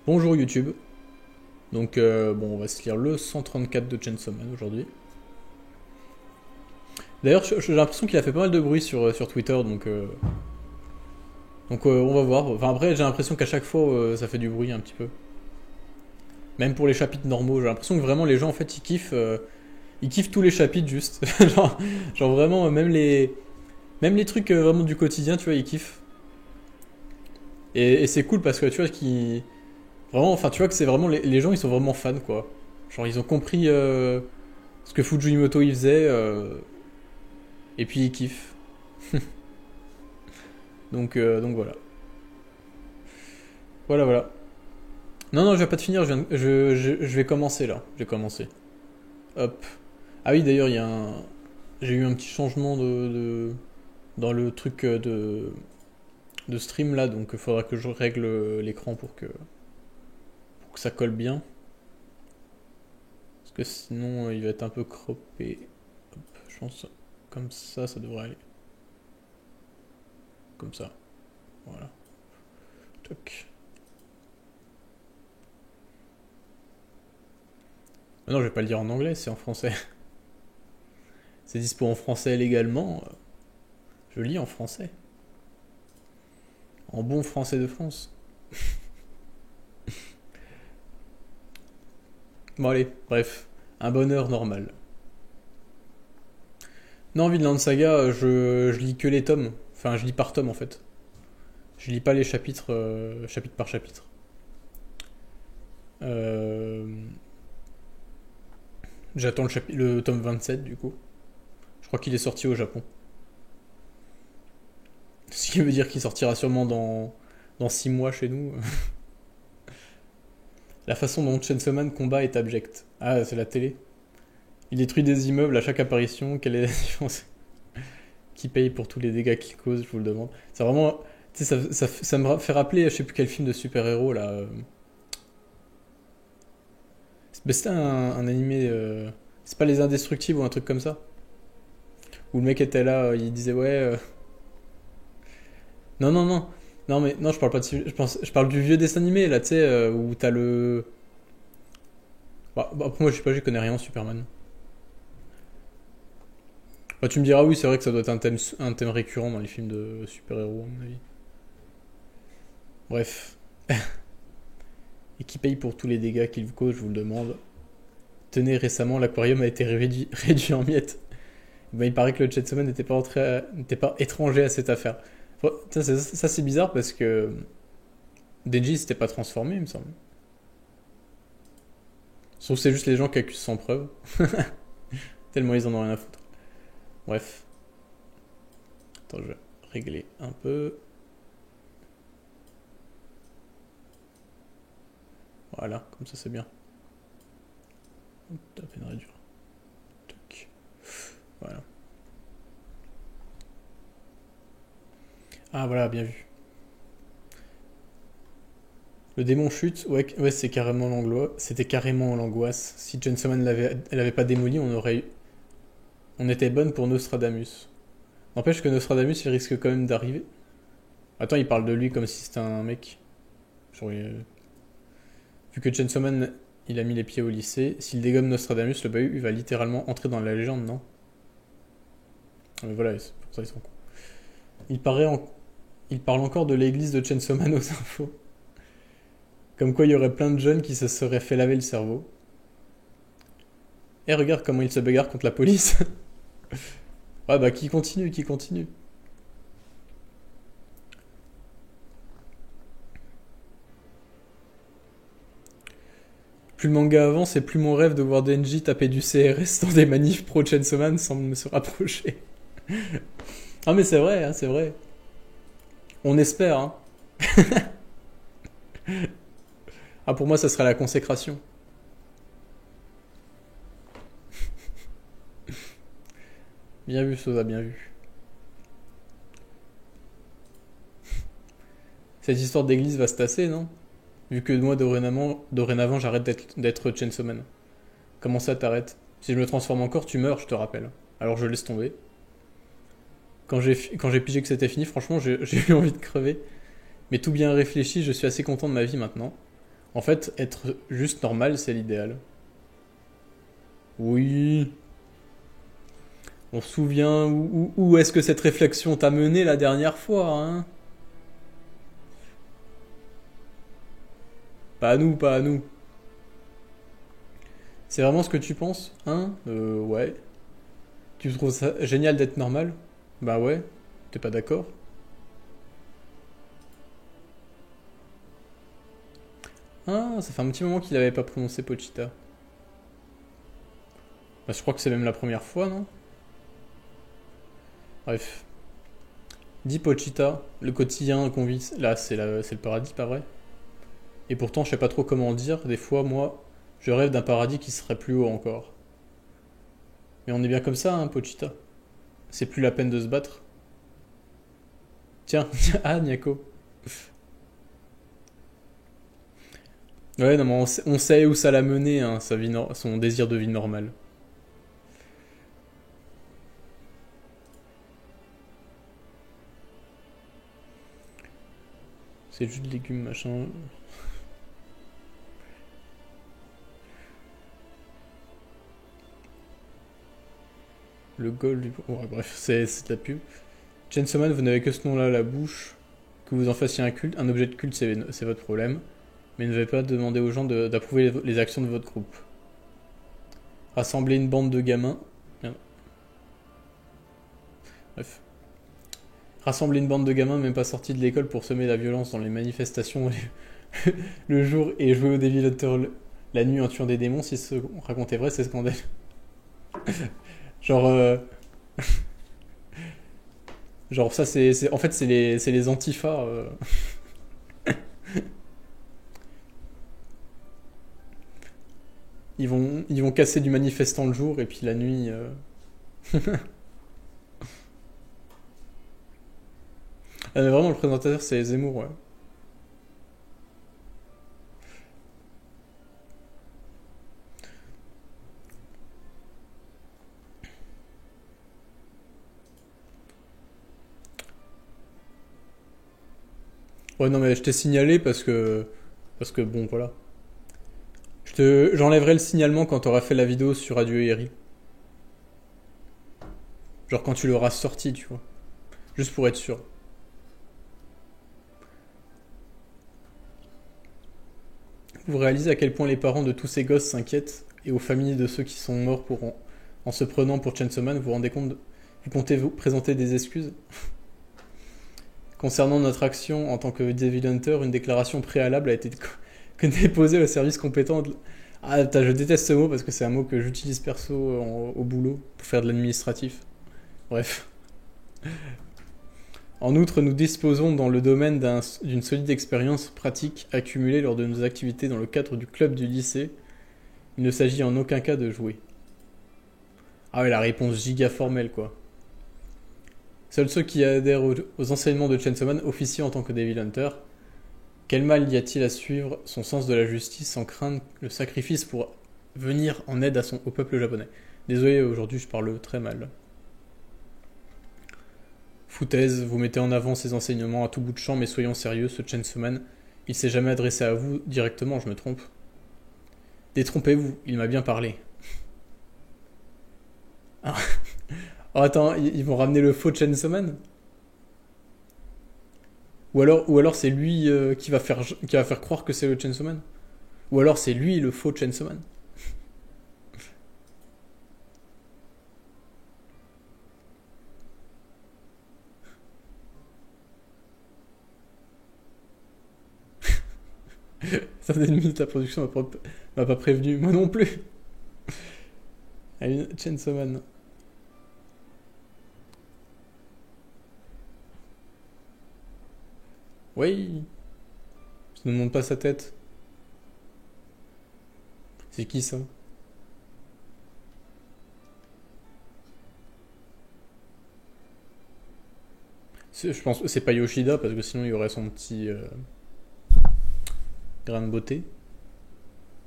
Bonjour YouTube. Donc bon, on va se lire le 134 de Chainsaw Man aujourd'hui. D'ailleurs, j'ai l'impression qu'il a fait pas mal de bruit sur Twitter, donc on va voir. Enfin après, j'ai l'impression qu'à chaque fois, ça fait du bruit un petit peu. Même pour les chapitres normaux, j'ai l'impression que vraiment les gens en fait ils kiffent tous les chapitres juste. genre vraiment même les trucs vraiment du quotidien, tu vois, ils kiffent. Et c'est cool parce que tu vois qui vraiment, enfin tu vois que c'est vraiment les gens ils sont vraiment fans quoi. Genre ils ont compris ce que Fujimoto il faisait et puis ils kiffent. Donc voilà. Voilà voilà. Non non je vais pas te finir, je vais commencer là. Je vais commencer. Hop. Ah oui d'ailleurs j'ai eu un petit changement dans le truc de stream là, donc il faudra que je règle l'écran pour que ça colle bien. Parce que sinon il va être un peu croppé. Hop, je pense comme ça devrait aller. Comme ça. Voilà. Toc. Ah non, je vais pas le dire en anglais, c'est en français. C'est dispo en français légalement. Je lis en français. En bon français de France. Bon allez, bref. Un bonheur normal. Non, Vinland Saga, je lis que les tomes. Enfin, je lis par tome en fait. Je lis pas les chapitres, chapitre par chapitre. Euh, J'attends le tome 27 du coup. Je crois qu'il est sorti au Japon. Ce qui veut dire qu'il sortira sûrement dans 6 mois chez nous. La façon dont Chainsaw Man combat est abjecte. Ah, c'est la télé. Il détruit des immeubles à chaque apparition. Quelle est la différence? Qui paye pour tous les dégâts qu'il cause, je vous le demande. C'est vraiment. Tu sais, ça me fait rappeler, je sais plus quel film de super-héros là. C'était un animé. C'est pas Les Indestructibles ou un truc comme ça? Où le mec était là, il disait ouais. Non, non, non. Non, mais non, je parle pas de. Je parle du vieux dessin animé là, tu sais, où t'as le. Bah, après, moi, je sais pas, j'y connais rien en Superman. Bah, tu me diras, oui, c'est vrai que ça doit être un thème récurrent dans les films de super-héros, à mon avis. Bref. Et qui paye pour tous les dégâts qu'il vous cause, je vous le demande. Tenez, récemment, l'aquarium a été réduit en miettes. Ben, il paraît que le Chainsaw Man n'était pas étranger à cette affaire. Ça, c'est bizarre parce que Denji s'était pas transformé, il me semble. Sauf que c'est juste les gens qui accusent sans preuve. Tellement ils en ont rien à foutre. Bref. Attends, je vais régler un peu. Voilà, comme ça c'est bien. Hop, à peine réduire. Toc. Voilà. Ah voilà, bien vu. Le démon chute, ouais, c'est carrément l'angoisse. C'était carrément l'angoisse. Si Chainsaw Man elle avait pas démoli, on était bonne pour Nostradamus. N'empêche que Nostradamus, il risque quand même d'arriver. Attends, il parle de lui comme si c'était un mec. Genre, vu que Chainsaw Man, il a mis les pieds au lycée, s'il dégomme Nostradamus, le bahut, il va littéralement entrer dans la légende, non? Mais voilà, c'est pour ça qu'ils sont cons. Il parle encore de l'église de Chainsaw Man aux infos. Comme quoi il y aurait plein de jeunes qui se seraient fait laver le cerveau. Et regarde comment il se bagarre contre la police. Ouais bah qui continue, qui continue. Plus le manga avance et plus mon rêve de voir Denji taper du CRS dans des manifs pro Chainsaw Man semble me se rapprocher. Ah mais c'est vrai, hein, c'est vrai. On espère, hein. Ah pour moi ça serait la consécration. Bien vu Sosa, bien vu. Cette histoire d'église va se tasser, non? Vu que moi dorénavant j'arrête d'être Chainsaw Man. Comment ça t'arrêtes? Si je me transforme encore, tu meurs, je te rappelle. Alors je laisse tomber. Quand j'ai pigé que c'était fini, franchement j'ai eu envie de crever. Mais tout bien réfléchi, je suis assez content de ma vie maintenant. En fait, être juste normal, c'est l'idéal. Oui. On se souvient où est-ce que cette réflexion t'a mené la dernière fois, hein? Pas à nous, pas à nous. C'est vraiment ce que tu penses, hein? Ouais. Tu trouves ça génial d'être normal? Bah ouais. T'es pas d'accord? Ah, ça fait un petit moment qu'il avait pas prononcé Pochita. Bah, je crois que c'est même la première fois, non? Bref. Dis Pochita, le quotidien qu'on vit, là, c'est le paradis, pas vrai? Et pourtant, je sais pas trop comment dire. Des fois, moi, je rêve d'un paradis qui serait plus haut encore. Mais on est bien comme ça, hein, Pochita. C'est plus la peine de se battre. Tiens, ah, Niako. Ouais, non, mais on sait où ça l'a mené, hein, son désir de vie normale. C'est jus de légumes, machin. Le gold du... Ouais, bref, c'est de la pub. Chainsaw Man, vous n'avez que ce nom-là à la bouche. Que vous en fassiez un culte, un objet de culte, c'est votre problème. Mais ne devez pas demander aux gens d'approuver les actions de votre groupe. Rassembler une bande de gamins. Merde. Bref. Rassembler une bande de gamins même pas sortis de l'école pour semer la violence dans les manifestations le jour et jouer au Devil Hunter la nuit en tuant des démons, si ce qu'on racontait vrai, c'est scandaleux. Genre, genre ça en fait c'est les antifas. Ils vont casser du manifestant le jour et puis la nuit. Ah, mais vraiment le présentateur c'est Zemmour, ouais. Ouais non mais je t'ai signalé parce que bon voilà. J'enlèverai le signalement quand t'auras fait la vidéo sur Adieu Eri. Genre quand tu l'auras sorti, tu vois. Juste pour être sûr. Vous réalisez à quel point les parents de tous ces gosses s'inquiètent et aux familles de ceux qui sont morts en se prenant pour Chainsaw Man, vous vous rendez compte, vous comptez vous présenter des excuses. Concernant notre action en tant que Devil Hunter, une déclaration préalable a été déposée au service compétent. Ah, je déteste ce mot parce que c'est un mot que j'utilise perso au boulot pour faire de l'administratif. Bref. En outre, nous disposons dans le domaine d'une solide expérience pratique accumulée lors de nos activités dans le cadre du club du lycée. Il ne s'agit en aucun cas de jouer. Ah ouais, la réponse giga formelle quoi. Seuls ceux qui adhèrent aux enseignements de Chainsaw Man officient en tant que Devil Hunter. Quel mal y a-t-il à suivre son sens de la justice sans craindre le sacrifice pour venir en aide au peuple japonais? Désolé, aujourd'hui je parle très mal. Foutaise, vous mettez en avant ces enseignements à tout bout de champ, mais soyons sérieux, ce Chainsaw Man, il s'est jamais adressé à vous directement, je me trompe. Détrompez-vous, il m'a bien parlé. Ah. Oh, attends, ils vont ramener le faux Chainsaw Man? Ou alors c'est lui qui va faire croire que c'est le Chainsaw Man? Ou alors c'est lui le faux Chainsaw Man? Ça fait une minute, la production m'a pas prévenu. Moi non plus. Allez, Chainsaw Man. Oui. Ça ne montre pas sa tête. C'est qui ça? Je pense que c'est pas Yoshida parce que sinon il y aurait son petit grain de beauté.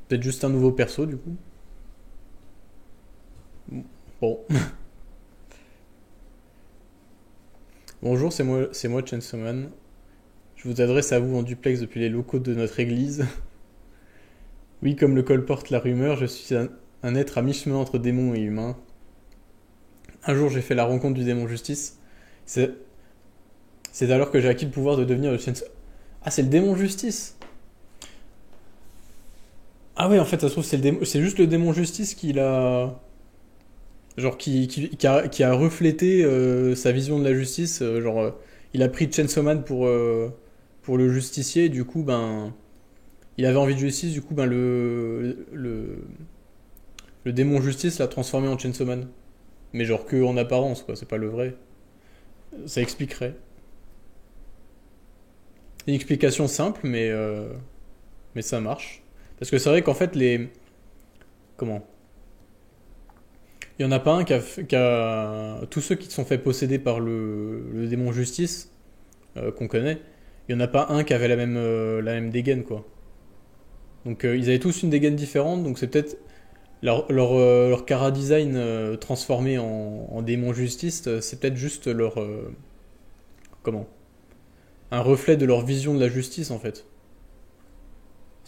Peut-être juste un nouveau perso du coup. Bon. Bonjour, c'est moi Chainsaw Man. Je vous adresse à vous en duplex depuis les locaux de notre église. Oui, comme le colporte la rumeur, je suis un être à mi-chemin entre démon et humain. Un jour, j'ai fait la rencontre du démon justice. C'est c'est alors que j'ai acquis le pouvoir de devenir le Chainsaw... Ah, c'est le démon justice. Ah ouais, en fait, ça se trouve, c'est juste le démon justice qui l'a... Genre, qui a reflété sa vision de la justice. Il a pris Chainsaw Man pour le justicier. Et du coup, ben... Il avait envie de justice, du coup, ben, le démon justice l'a transformé en Chainsaw Man. Mais genre que en apparence, quoi, c'est pas le vrai. Ça expliquerait. Une explication simple, mais ça marche. Parce que c'est vrai qu'en fait, les. Comment? Il y en a pas un tous ceux qui se sont fait posséder par le démon justice, qu'on connaît, il y en a pas un qui avait la même dégaine, quoi. Donc ils avaient tous une dégaine différente, donc c'est peut-être leur cara design transformé en démon justice, c'est peut-être juste comment? Un reflet de leur vision de la justice, en fait.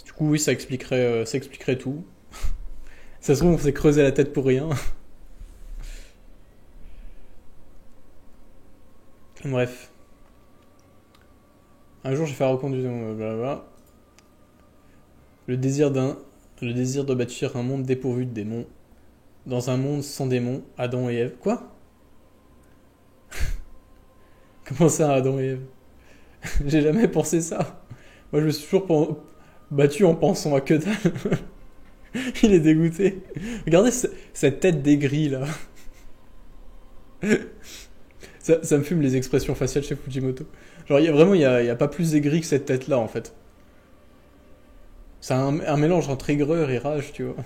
Du coup, oui, ça expliquerait tout. Ça se trouve, on s'est creusé la tête pour rien. Bref. Un jour, j'ai fait raconter blablabla. Le désir d'un. Le désir de bâtir un monde dépourvu de démons. Dans un monde sans démons, Adam et Ève. Quoi? Comment ça, Adam et Ève? J'ai jamais pensé ça. Moi, je me suis toujours battu en pensant à que dalle. Il est dégoûté. Regardez cette tête d'aigri là. Ça me fume les expressions faciales chez Fujimoto. Genre, il y a pas plus aigri que cette tête là en fait. C'est un mélange entre aigreur et rage, tu vois.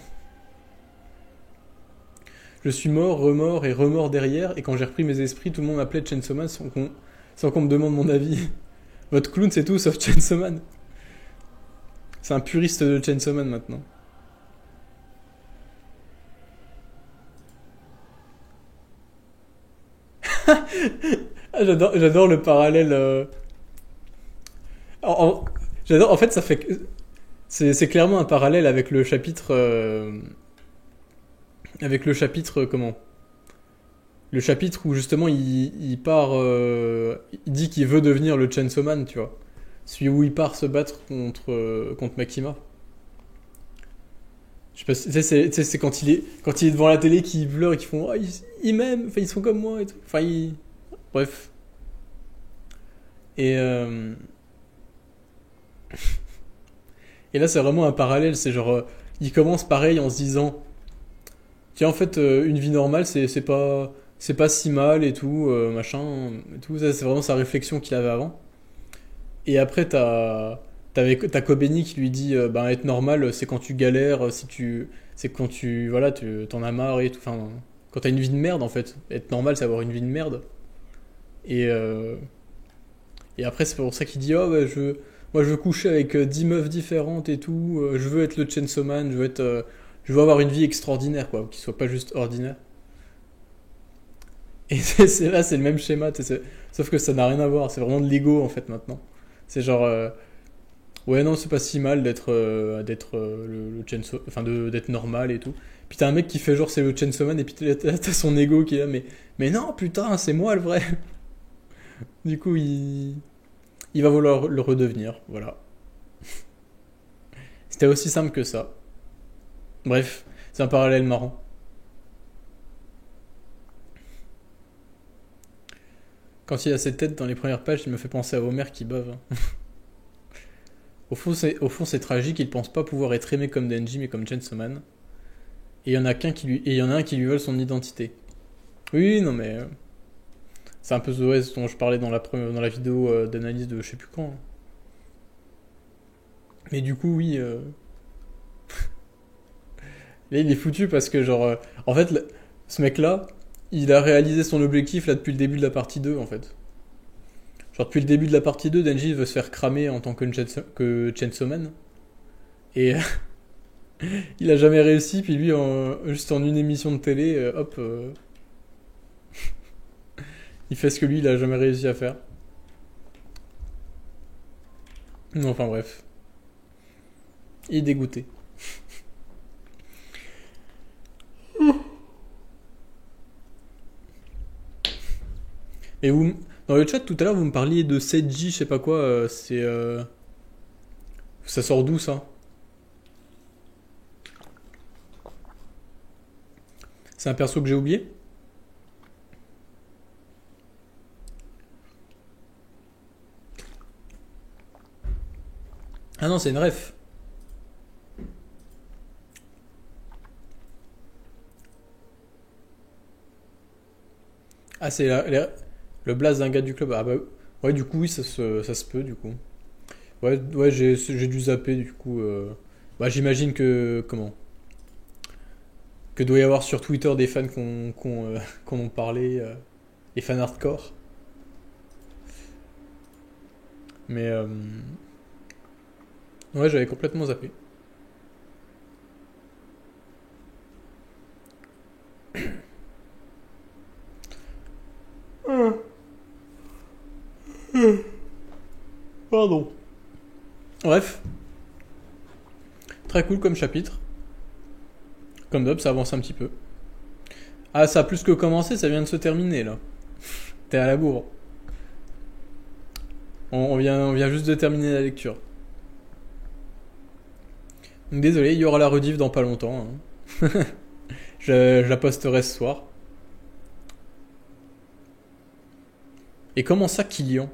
Je suis mort, remort et remort derrière, et quand j'ai repris mes esprits, tout le monde m'appelait Chainsaw Man sans qu'on me demande mon avis. Votre clown, c'est tout sauf Chainsaw Man. C'est un puriste de Chainsaw Man maintenant. Ah, j'adore le parallèle. En, en- J'adore. En fait, ça fait. C'est clairement un parallèle avec le chapitre. Avec le chapitre. Comment? Le chapitre où justement il part. Il dit qu'il veut devenir le Chainsaw Man, tu vois. Celui où il part se battre contre Makima. Je sais pas, c'est quand il est devant la télé qu'ils pleurent et qu'ils font, ah, ils m'aiment, enfin, ils sont comme moi et tout. Enfin, bref. Et, euh, et là, c'est vraiment un parallèle. C'est genre, il commence pareil en se disant, tiens, en fait, une vie normale, c'est pas si mal et tout, machin, et tout. Ça, c'est vraiment sa réflexion qu'il avait avant. Et après, t'as Kobeni qui lui dit, ben, être normal, c'est quand tu galères, c'est quand voilà, t'en as marre et tout. Enfin, quand t'as une vie de merde, en fait. Être normal, c'est avoir une vie de merde. Et, euh, et après, c'est pour ça qu'il dit, oh, bah, moi, je veux coucher avec 10 meufs différentes et tout. Je veux être le Chainsaw Man, je veux avoir une vie extraordinaire, quoi, qui soit pas juste ordinaire. Et là, c'est le même schéma, sauf que ça n'a rien à voir. C'est vraiment de l'ego, en fait, maintenant. C'est genre, ouais, non, c'est pas si mal d'être le Chainsaw, enfin, d'être normal et tout. Puis t'as un mec qui fait genre, c'est le Chainsaw Man, et puis t'as son ego qui est là, mais non, putain, c'est moi le vrai. Du coup, il va vouloir le redevenir, voilà. C'était aussi simple que ça. Bref, c'est un parallèle marrant. Quand il a cette tête dans les premières pages, il me fait penser à Homer qui bave. Au fond, c'est tragique, il pense pas pouvoir être aimé comme Denji, mais comme Chainsaw Man. Et il y en a un qui lui vole son identité. Oui, non mais c'est un peu ce dont je parlais dans la vidéo d'analyse de je sais plus quand. Mais du coup, oui, là il est foutu parce que genre, en fait, ce mec-là, il a réalisé son objectif là depuis le début de la partie 2 en fait. Genre depuis le début de la partie 2, Denji veut se faire cramer en tant que Chainsaw Man. Et il a jamais réussi, puis lui, juste en une émission de télé, hop, il fait ce que lui, il a jamais réussi à faire. Non, enfin bref. Il est dégoûté. Et vous, dans le chat tout à l'heure, vous me parliez de 7J, je sais pas quoi. Ça sort d'où ça? C'est un perso que j'ai oublié? Ah non, c'est une ref. Ah, c'est le blaze d'un gars du club. Ah bah ouais, du coup, oui, ça se peut, du coup. Ouais, ouais, j'ai dû zapper, du coup. Bah, j'imagine que. Comment? Que doit y avoir sur Twitter des fans qu'on en parlé, des fans hardcore. Mais ouais, j'avais complètement zappé. Pardon. Bref, très cool comme chapitre. Comme d'hab, ça avance un petit peu. Ah, ça a plus que commencé, ça vient de se terminer là. T'es à la bourre. On vient juste de terminer la lecture. Donc, désolé, il y aura la rediff dans pas longtemps, hein. Je la posterai ce soir. Et comment ça, Kylian?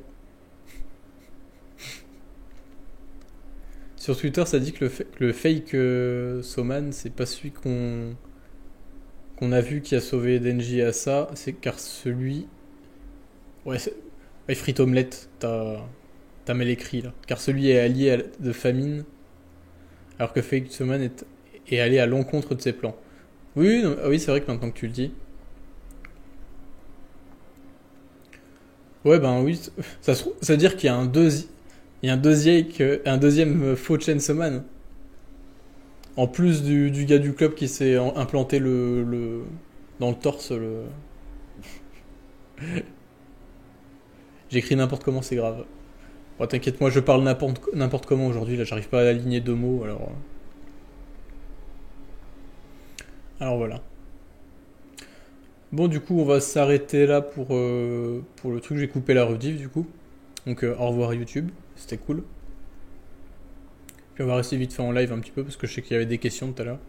Sur Twitter, ça dit que le fake Soman, c'est pas celui qu'on a vu qui a sauvé Denji à ça, c'est car celui. Ouais, ouais, Frite Omelette, t'as mal écrit là. Car celui est allié de famine, alors que Fake Soman est allé à l'encontre de ses plans. Oui, non, ah oui, c'est vrai que maintenant que tu le dis. Ouais, ben oui, ça veut dire qu'il y a il y a un deuxième faux Chainsaw Man. En plus du gars du club qui s'est implanté dans le torse. J'écris n'importe comment, c'est grave. Bon, t'inquiète, moi je parle n'importe comment aujourd'hui, là j'arrive pas à aligner deux mots, alors voilà. Bon, du coup, on va s'arrêter là pour le truc. J'ai coupé la rediff du coup. Donc, au revoir YouTube, c'était cool. Puis on va rester vite fait en live un petit peu parce que je sais qu'il y avait des questions tout à l'heure.